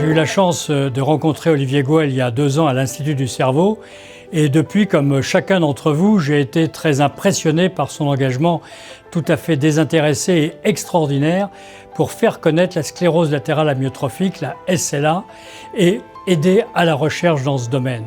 J'ai eu la chance de rencontrer Olivier Goël il y a 2 ans à l'Institut du Cerveau. Et depuis, comme chacun d'entre vous, j'ai été très impressionné par son engagement tout à fait désintéressé et extraordinaire pour faire connaître la sclérose latérale amyotrophique, la SLA, et aider à la recherche dans ce domaine.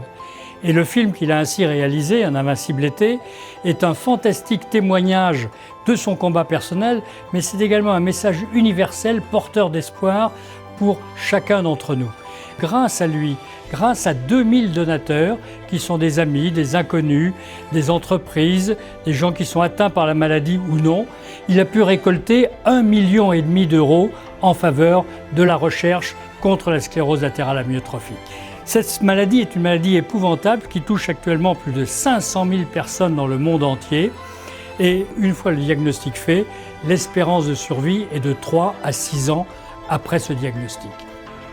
Et le film qu'il a ainsi réalisé, Un invincible été, est un fantastique témoignage de son combat personnel, mais c'est également un message universel porteur d'espoir pour chacun d'entre nous. Grâce à lui, grâce à 2000 donateurs qui sont des amis, des inconnus, des entreprises, des gens qui sont atteints par la maladie ou non, il a pu récolter 1,5 million d'euros en faveur de la recherche contre la sclérose latérale amyotrophique. Cette maladie est une maladie épouvantable qui touche actuellement plus de 500 000 personnes dans le monde entier. Et une fois le diagnostic fait, l'espérance de survie est de 3 à 6 ans après ce diagnostic.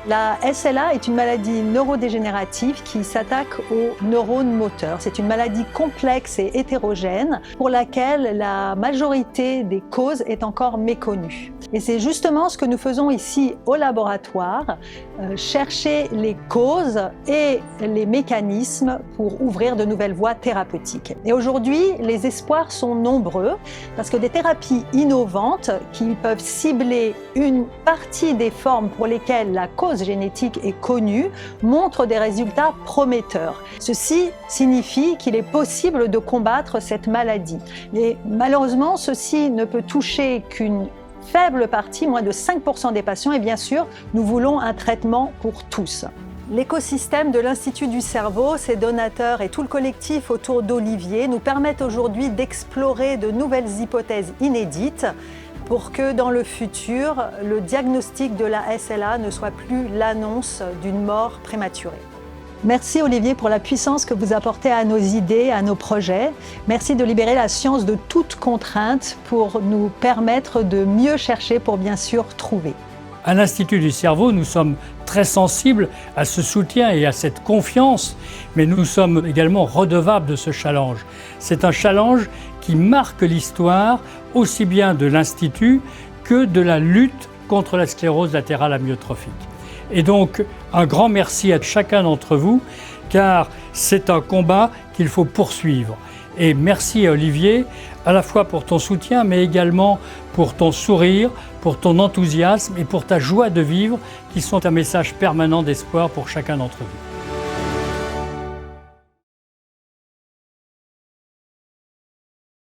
La SLA est une maladie neurodégénérative qui s'attaque aux neurones moteurs. C'est une maladie complexe et hétérogène pour laquelle la majorité des causes est encore méconnue. Et c'est justement ce que nous faisons ici au laboratoire, chercher les causes et les mécanismes pour ouvrir de nouvelles voies thérapeutiques. Et aujourd'hui, les espoirs sont nombreux parce que des thérapies innovantes qui peuvent cibler une partie des formes pour lesquelles la cause génétique est connue montrent des résultats prometteurs. Ceci signifie qu'il est possible de combattre cette maladie. Mais malheureusement, ceci ne peut toucher qu'une faible partie, moins de 5% des patients, et bien sûr, nous voulons un traitement pour tous. L'écosystème de l'Institut du Cerveau, ses donateurs et tout le collectif autour d'Olivier nous permettent aujourd'hui d'explorer de nouvelles hypothèses inédites pour que dans le futur, le diagnostic de la SLA ne soit plus l'annonce d'une mort prématurée. Merci Olivier pour la puissance que vous apportez à nos idées, à nos projets. Merci de libérer la science de toute contrainte pour nous permettre de mieux chercher pour bien sûr trouver. À l'Institut du Cerveau, nous sommes très sensibles à ce soutien et à cette confiance, mais nous sommes également redevables de ce challenge. C'est un challenge qui marque l'histoire aussi bien de l'Institut que de la lutte contre la sclérose latérale amyotrophique. Et donc, un grand merci à chacun d'entre vous, car c'est un combat qu'il faut poursuivre. Et merci à Olivier, à la fois pour ton soutien, mais également pour ton sourire, pour ton enthousiasme et pour ta joie de vivre, qui sont un message permanent d'espoir pour chacun d'entre vous.